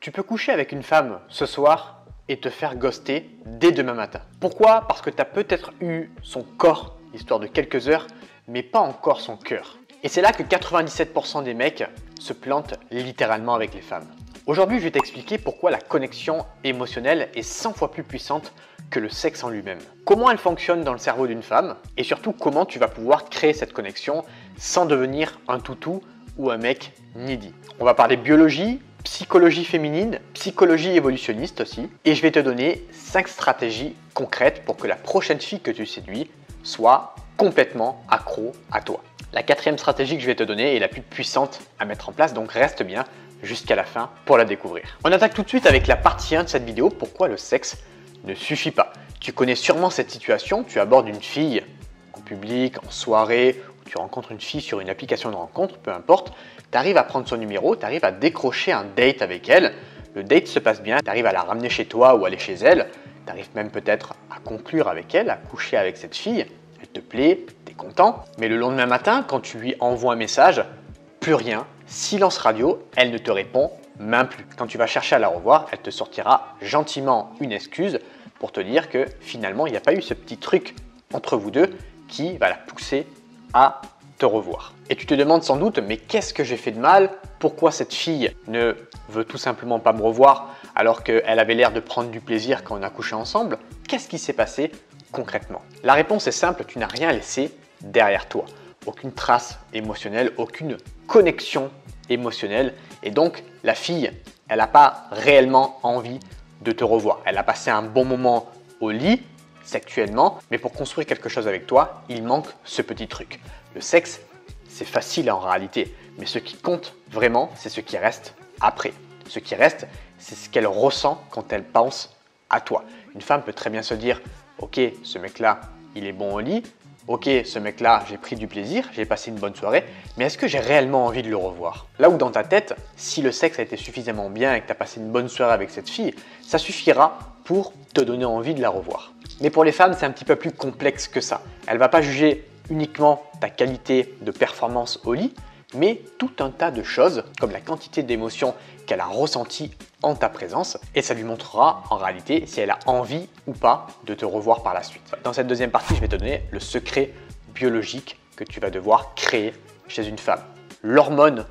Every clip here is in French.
Tu peux coucher avec une femme ce soir et te faire ghoster dès demain matin. Pourquoi? Parce que tu as peut-être eu son corps, histoire de quelques heures, mais pas encore son cœur. Et c'est là que 97% des mecs se plantent littéralement avec les femmes. Aujourd'hui, je vais t'expliquer pourquoi la connexion émotionnelle est 100 fois plus puissante que le sexe en lui-même. Comment elle fonctionne dans le cerveau d'une femme et surtout comment tu vas pouvoir créer cette connexion sans devenir un toutou ou un mec needy. On va parler biologie, psychologie féminine, psychologie évolutionniste aussi, et je vais te donner 5 stratégies concrètes pour que la prochaine fille que tu séduis soit complètement accro à toi. La 4e stratégie que je vais te donner est la plus puissante à mettre en place, donc reste bien jusqu'à la fin pour la découvrir. On attaque tout de suite avec la partie 1 de cette vidéo, pourquoi le sexe ne suffit pas. Tu connais sûrement cette situation, tu abordes une fille en public, en soirée, ou tu rencontres une fille sur une application de rencontre, peu importe, tu arrives à prendre son numéro, tu arrives à décrocher un date avec elle, le date se passe bien, tu arrives à la ramener chez toi ou aller chez elle, tu arrives même peut-être à conclure avec elle, à coucher avec cette fille, elle te plaît, tu es content, mais le lendemain matin, quand tu lui envoies un message, plus rien, silence radio, elle ne te répond même plus. Quand tu vas chercher à la revoir, elle te sortira gentiment une excuse pour te dire que finalement, il n'y a pas eu ce petit truc entre vous deux qui va la pousser à te revoir. Et tu te demandes sans doute, mais qu'est-ce que j'ai fait de mal? Pourquoi cette fille ne veut tout simplement pas me revoir alors qu'elle avait l'air de prendre du plaisir quand on a couché ensemble? Qu'est-ce qui s'est passé concrètement? La réponse est simple, tu n'as rien laissé derrière toi. Aucune trace émotionnelle, aucune connexion émotionnelle. Et donc, la fille, elle n'a pas réellement envie de te revoir. Elle a passé un bon moment au lit, sexuellement, mais pour construire quelque chose avec toi, il manque ce petit truc. Le sexe, c'est facile en réalité, mais ce qui compte vraiment, c'est ce qui reste après. Ce qui reste, c'est ce qu'elle ressent quand elle pense à toi. Une femme peut très bien se dire « Ok, ce mec-là, il est bon au lit. Ok, ce mec-là, j'ai pris du plaisir, j'ai passé une bonne soirée, mais est-ce que j'ai réellement envie de le revoir ?» Là où dans ta tête, si le sexe a été suffisamment bien et que tu as passé une bonne soirée avec cette fille, ça suffira pour te donner envie de la revoir. Mais pour les femmes, c'est un petit peu plus complexe que ça. Elle ne va pas juger uniquement ta qualité de performance au lit, mais tout un tas de choses, comme la quantité d'émotions qu'elle a ressenties en ta présence, et ça lui montrera en réalité si elle a envie ou pas de te revoir par la suite. Dans cette deuxième partie, je vais te donner le secret biologique que tu vas devoir créer chez une femme. L'hormone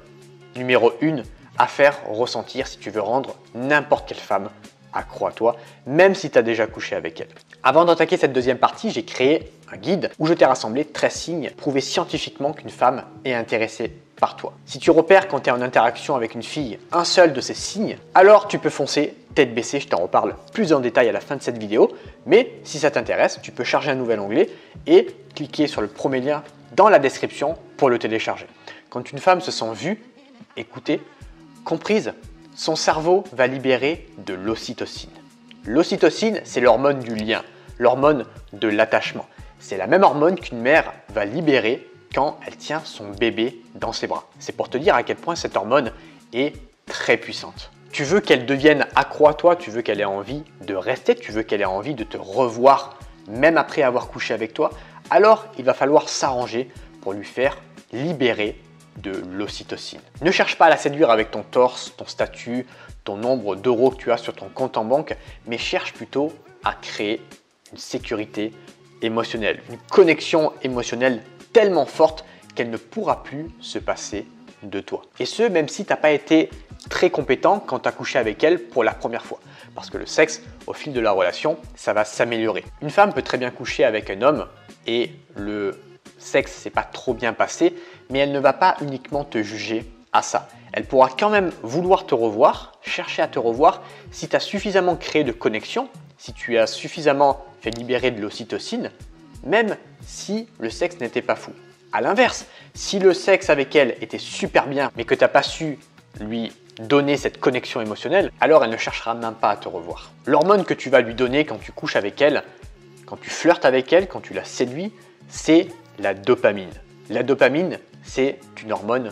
numéro 1 à faire ressentir si tu veux rendre n'importe quelle femme accro à toi, même si tu as déjà couché avec elle. Avant d'attaquer cette deuxième partie, j'ai créé un guide où je t'ai rassemblé 13 signes prouvés scientifiquement qu'une femme est intéressée par toi. Si tu repères quand tu es en interaction avec une fille un seul de ces signes, alors tu peux foncer tête baissée, je t'en reparle plus en détail à la fin de cette vidéo, mais si ça t'intéresse, tu peux charger un nouvel onglet et cliquer sur le premier lien dans la description pour le télécharger. Quand une femme se sent vue, écoutée, comprise, son cerveau va libérer de l'ocytocine. L'ocytocine, c'est l'hormone du lien, l'hormone de l'attachement. C'est la même hormone qu'une mère va libérer quand elle tient son bébé dans ses bras. C'est pour te dire à quel point cette hormone est très puissante. Tu veux qu'elle devienne accro à toi, tu veux qu'elle ait envie de rester, tu veux qu'elle ait envie de te revoir même après avoir couché avec toi, alors il va falloir s'arranger pour lui faire libérer de l'ocytocine. Ne cherche pas à la séduire avec ton torse, ton statut, ton nombre d'euros que tu as sur ton compte en banque, mais cherche plutôt à créer une sécurité émotionnelle, une connexion émotionnelle tellement forte qu'elle ne pourra plus se passer de toi. Et ce, même si tu n'as pas été très compétent quand tu as couché avec elle pour la première fois. Parce que le sexe, au fil de la relation, ça va s'améliorer. Une femme peut très bien coucher avec un homme et le sexe s'est pas trop bien passé, mais elle ne va pas uniquement te juger à ça. Elle pourra quand même vouloir te revoir, chercher à te revoir si tu as suffisamment créé de connexion, si tu as suffisamment fait libérer de l'ocytocine, même si le sexe n'était pas fou. A l'inverse, si le sexe avec elle était super bien, mais que tu n'as pas su lui donner cette connexion émotionnelle, alors elle ne cherchera même pas à te revoir. L'hormone que tu vas lui donner quand tu couches avec elle, quand tu flirtes avec elle, quand tu la séduis, c'est la dopamine. La dopamine, c'est une hormone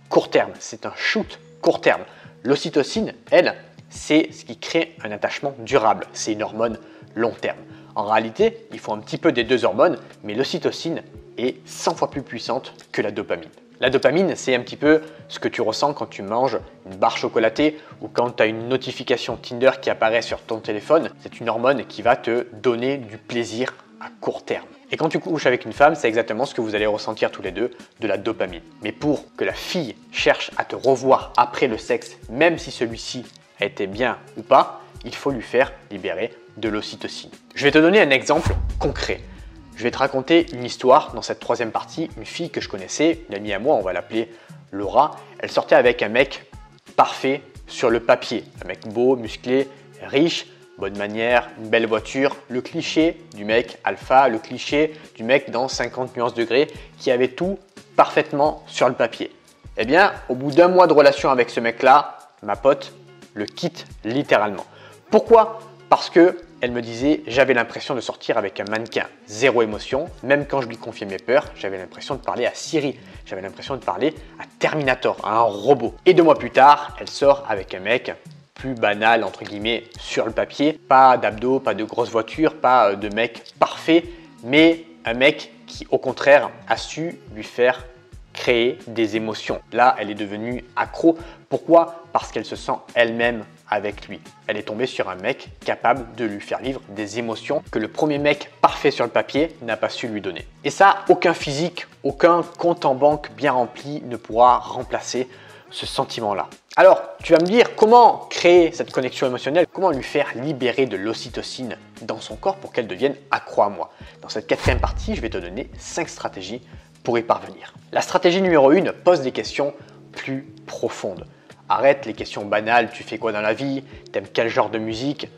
court terme, c'est un shoot court terme. L'ocytocine, elle, c'est ce qui crée un attachement durable, c'est une hormone long terme. En réalité, il faut un petit peu des deux hormones, mais l'ocytocine est 100 fois plus puissante que la dopamine. La dopamine, c'est un petit peu ce que tu ressens quand tu manges une barre chocolatée ou quand tu as une notification Tinder qui apparaît sur ton téléphone. C'est une hormone qui va te donner du plaisir à court terme. Et quand tu couches avec une femme, c'est exactement ce que vous allez ressentir tous les deux, de la dopamine. Mais pour que la fille cherche à te revoir après le sexe, même si celui-ci a été bien ou pas, il faut lui faire libérer de l'ocytocine. Je vais te donner un exemple concret. Je vais te raconter une histoire dans cette troisième partie. Une fille que je connaissais, une amie à moi, on va l'appeler Laura. Elle sortait avec un mec parfait sur le papier. Un mec beau, musclé, riche, bonne manière, une belle voiture. Le cliché du mec alpha, le cliché du mec dans 50 nuances degrés qui avait tout parfaitement sur le papier. Eh bien, au bout d'un mois de relation avec ce mec-là, ma pote le quitte littéralement. Pourquoi ? Parce que elle me disait, j'avais l'impression de sortir avec un mannequin, zéro émotion. Même quand je lui confiais mes peurs, j'avais l'impression de parler à Siri. J'avais l'impression de parler à Terminator, à un robot. Et 2 mois plus tard, elle sort avec un mec plus banal, entre guillemets, sur le papier. Pas d'abdos, pas de grosse voiture, pas de mec parfait, mais un mec qui, au contraire, a su lui faire créer des émotions. Là, elle est devenue accro. Pourquoi ? Parce qu'elle se sent elle-même avec lui. Elle est tombée sur un mec capable de lui faire vivre des émotions que le premier mec parfait sur le papier n'a pas su lui donner. Et ça, aucun physique, aucun compte en banque bien rempli ne pourra remplacer ce sentiment-là. Alors, tu vas me dire comment créer cette connexion émotionnelle, comment lui faire libérer de l'ocytocine dans son corps pour qu'elle devienne accro à moi. Dans cette 4e partie, je vais te donner 5 stratégies pour y parvenir. La stratégie numéro 1 pose des questions plus profondes. Arrête les questions banales, tu fais quoi dans la vie, t'aimes quel genre de musique.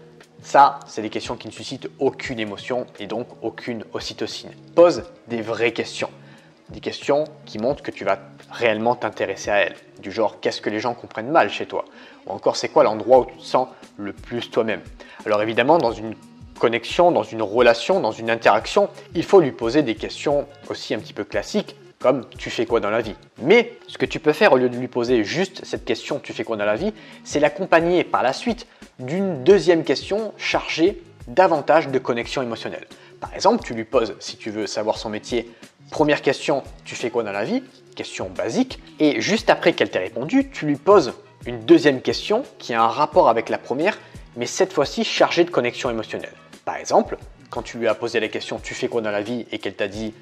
Ça, c'est des questions qui ne suscitent aucune émotion et donc aucune ocytocine. Pose des vraies questions. Des questions qui montrent que tu vas réellement t'intéresser à elle. Du genre, qu'est-ce que les gens comprennent mal chez toi? Ou encore, c'est quoi l'endroit où tu te sens le plus toi-même? Alors évidemment, dans une connexion, dans une relation, dans une interaction, il faut lui poser des questions aussi un petit peu classiques, comme tu fais quoi dans la vie? Mais ce que tu peux faire au lieu de lui poser juste cette question tu fais quoi dans la vie, c'est l'accompagner par la suite d'une 2e question chargée davantage de connexion émotionnelle. Par exemple, tu lui poses, si tu veux savoir son métier, première question, tu fais quoi dans la vie? Question basique. Et juste après qu'elle t'ait répondu, tu lui poses une 2e question qui a un rapport avec la première, mais cette fois-ci chargée de connexion émotionnelle. Par exemple, quand tu lui as posé la question tu fais quoi dans la vie et qu'elle t'a dit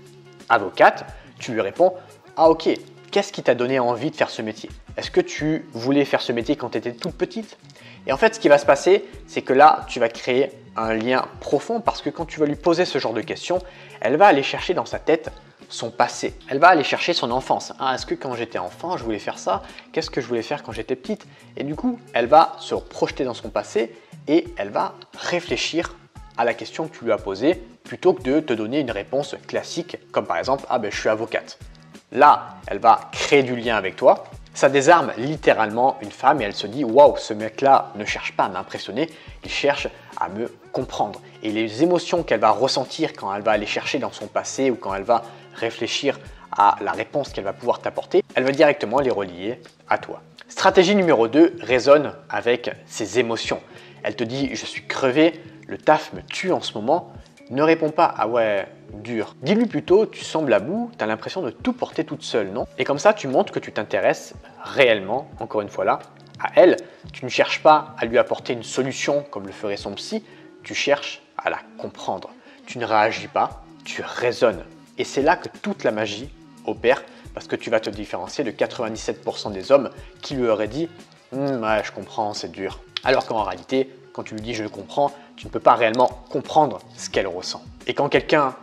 avocate, tu lui réponds « Ah ok, qu'est-ce qui t'a donné envie de faire ce métier? Est-ce que tu voulais faire ce métier quand tu étais toute petite ?» Et en fait, ce qui va se passer, c'est que là, tu vas créer un lien profond parce que quand tu vas lui poser ce genre de questions, elle va aller chercher dans sa tête son passé. Elle va aller chercher son enfance. Ah, est-ce que quand j'étais enfant, je voulais faire ça? Qu'est-ce que je voulais faire quand j'étais petite? Et du coup, elle va se projeter dans son passé et elle va réfléchir à la question que tu lui as posée plutôt que de te donner une réponse classique comme par exemple « Ah ben je suis avocate ». Là, elle va créer du lien avec toi. Ça désarme littéralement une femme et elle se dit « Waouh, ce mec-là ne cherche pas à m'impressionner, il cherche à me comprendre ». Et les émotions qu'elle va ressentir quand elle va aller chercher dans son passé ou quand elle va réfléchir à la réponse qu'elle va pouvoir t'apporter, elle va directement les relier à toi. Stratégie numéro 2, résonne avec ses émotions. Elle te dit « Je suis crevé, le taf me tue en ce moment ». Ne réponds pas « Ah ouais, dur ». Dis-lui plutôt « Tu sembles à bout, tu as l'impression de tout porter toute seule, non ?» Et comme ça, tu montres que tu t'intéresses réellement, encore une fois là, à elle. Tu ne cherches pas à lui apporter une solution comme le ferait son psy, tu cherches à la comprendre. Tu ne réagis pas, tu raisonnes. Et c'est là que toute la magie opère parce que tu vas te différencier de 97% des hommes qui lui auraient dit « Ouais, je comprends, c'est dur ». Alors qu'en réalité, quand tu lui dis « je comprends », tu ne peux pas réellement comprendre ce qu'elle ressent. Et quand quelqu'un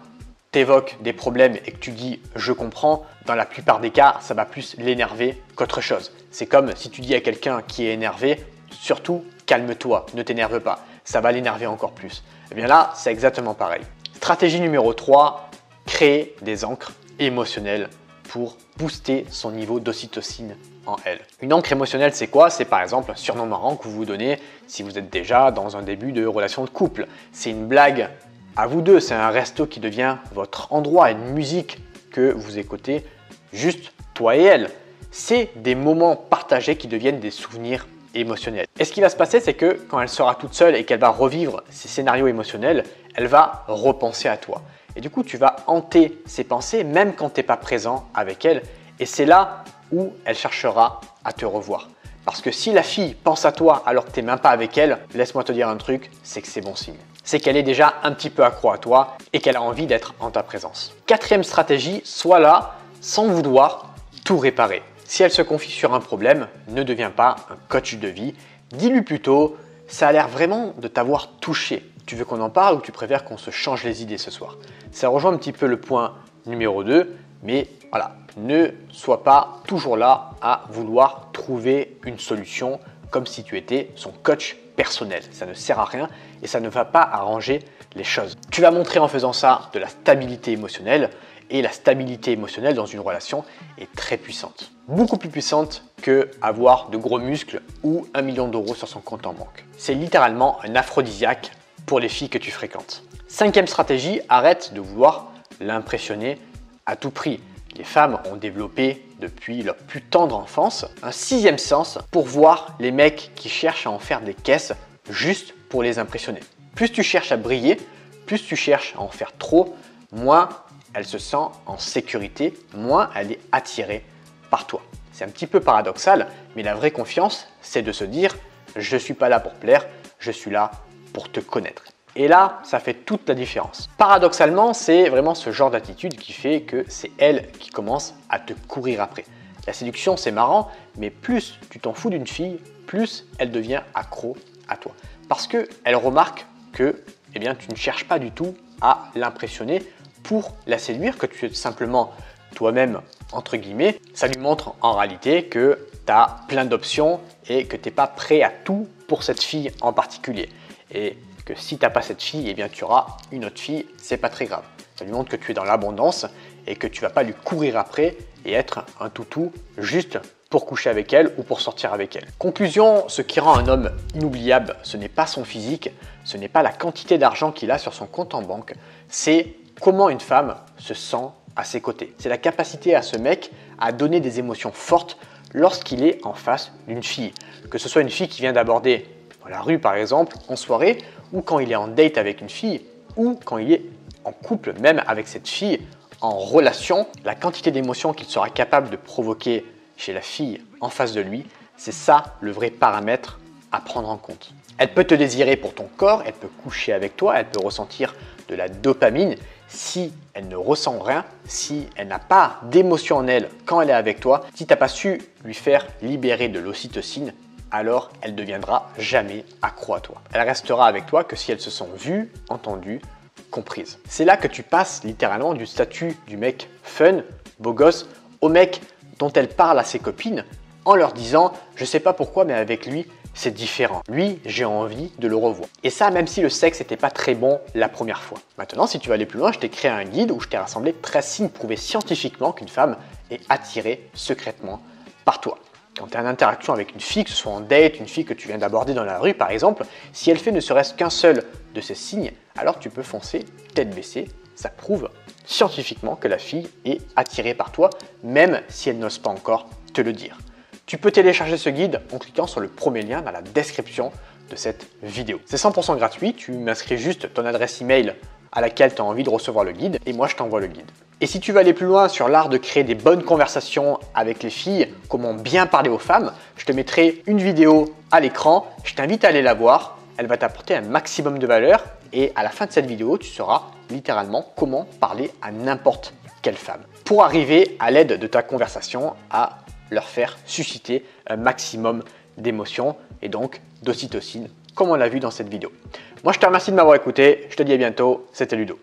t'évoque des problèmes et que tu dis « je comprends », dans la plupart des cas, ça va plus l'énerver qu'autre chose. C'est comme si tu dis à quelqu'un qui est énervé « surtout calme-toi, ne t'énerve pas », ça va l'énerver encore plus. Et bien là, c'est exactement pareil. Stratégie numéro 3, créer des ancres émotionnelles pour booster son niveau d'ocytocine en elle. Une ancre émotionnelle, c'est quoi? C'est par exemple un surnom marrant que vous vous donnez si vous êtes déjà dans un début de relation de couple. C'est une blague à vous deux, c'est un resto qui devient votre endroit, une musique que vous écoutez juste toi et elle. C'est des moments partagés qui deviennent des souvenirs émotionnels. Et ce qui va se passer, c'est que quand elle sera toute seule et qu'elle va revivre ces scénarios émotionnels, elle va repenser à toi. Et du coup, tu vas hanter ses pensées même quand tu n'es pas présent avec elle Et c'est là où elle cherchera à te revoir. Parce que si la fille pense à toi alors que tu n'es même pas avec elle, laisse-moi te dire un truc, c'est que c'est bon signe. C'est qu'elle est déjà un petit peu accro à toi et qu'elle a envie d'être en ta présence. Quatrième stratégie, sois là sans vouloir tout réparer. Si elle se confie sur un problème, ne deviens pas un coach de vie. Dis-lui plutôt, ça a l'air vraiment de t'avoir touché. Tu veux qu'on en parle ou tu préfères qu'on se change les idées ce soir? Ça rejoint un petit peu le point numéro 2, mais voilà, ne sois pas toujours là à vouloir trouver une solution comme si tu étais son coach personnel. Ça ne sert à rien et ça ne va pas arranger les choses. Tu vas montrer en faisant ça de la stabilité émotionnelle et la stabilité émotionnelle dans une relation est très puissante. Beaucoup plus puissante que avoir de gros muscles ou 1 million d'euros sur son compte en banque. C'est littéralement un aphrodisiaque pour les filles que tu fréquentes. Cinquième stratégie, arrête de vouloir l'impressionner à tout prix. Les femmes ont développé depuis leur plus tendre enfance un sixième sens pour voir les mecs qui cherchent à en faire des caisses juste pour les impressionner. Plus tu cherches à briller, plus tu cherches à en faire trop, moins elle se sent en sécurité, moins elle est attirée par toi. C'est un petit peu paradoxal, mais la vraie confiance, c'est de se dire « je ne suis pas là pour plaire, je suis là pour te connaître ». Et là, ça fait toute la différence. Paradoxalement, c'est vraiment ce genre d'attitude qui fait que c'est elle qui commence à te courir après. La séduction, c'est marrant, mais plus tu t'en fous d'une fille, plus elle devient accro à toi. Parce qu'elle remarque que tu ne cherches pas du tout à l'impressionner pour la séduire, que tu es simplement toi-même, entre guillemets. Ça lui montre en réalité que tu as plein d'options et que tu n'es pas prêt à tout pour cette fille en particulier. Et que si tu n'as pas cette fille, tu auras une autre fille, c'est pas très grave. Ça lui montre que tu es dans l'abondance et que tu vas pas lui courir après et être un toutou juste pour coucher avec elle ou pour sortir avec elle. Conclusion, ce qui rend un homme inoubliable, ce n'est pas son physique, ce n'est pas la quantité d'argent qu'il a sur son compte en banque, c'est comment une femme se sent à ses côtés. C'est la capacité à ce mec à donner des émotions fortes lorsqu'il est en face d'une fille. Que ce soit une fille qui vient d'aborder la rue par exemple, en soirée, ou quand il est en date avec une fille, ou quand il est en couple même avec cette fille, en relation, la quantité d'émotions qu'il sera capable de provoquer chez la fille en face de lui, c'est ça le vrai paramètre à prendre en compte. Elle peut te désirer pour ton corps, elle peut coucher avec toi, elle peut ressentir de la dopamine. Si elle ne ressent rien, si elle n'a pas d'émotion en elle quand elle est avec toi, si tu n'as pas su lui faire libérer de l'ocytocine, alors elle ne deviendra jamais accro à toi. Elle restera avec toi que si elles se sont vues, entendues, comprises. C'est là que tu passes littéralement du statut du mec fun, beau gosse, au mec dont elle parle à ses copines en leur disant « je sais pas pourquoi mais avec lui c'est différent. Lui, j'ai envie de le revoir. » Et ça, même si le sexe n'était pas très bon la première fois. Maintenant, si tu veux aller plus loin, je t'ai créé un guide où je t'ai rassemblé 13 signes prouvés scientifiquement qu'une femme est attirée secrètement par toi. Quand tu es en interaction avec une fille, que ce soit en date, une fille que tu viens d'aborder dans la rue par exemple, si elle fait ne serait-ce qu'un seul de ces signes, alors tu peux foncer tête baissée. Ça prouve scientifiquement que la fille est attirée par toi, même si elle n'ose pas encore te le dire. Tu peux télécharger ce guide en cliquant sur le premier lien dans la description de cette vidéo. C'est 100% gratuit, tu m'inscris juste ton adresse email à laquelle tu as envie de recevoir le guide et moi je t'envoie le guide. Et si tu veux aller plus loin sur l'art de créer des bonnes conversations avec les filles, comment bien parler aux femmes, je te mettrai une vidéo à l'écran, je t'invite à aller la voir, elle va t'apporter un maximum de valeur et à la fin de cette vidéo, tu sauras littéralement comment parler à n'importe quelle femme pour arriver à l'aide de ta conversation à leur faire susciter un maximum d'émotions et donc d'ocytocine comme on l'a vu dans cette vidéo. Moi je te remercie de m'avoir écouté, je te dis à bientôt, c'était Ludo.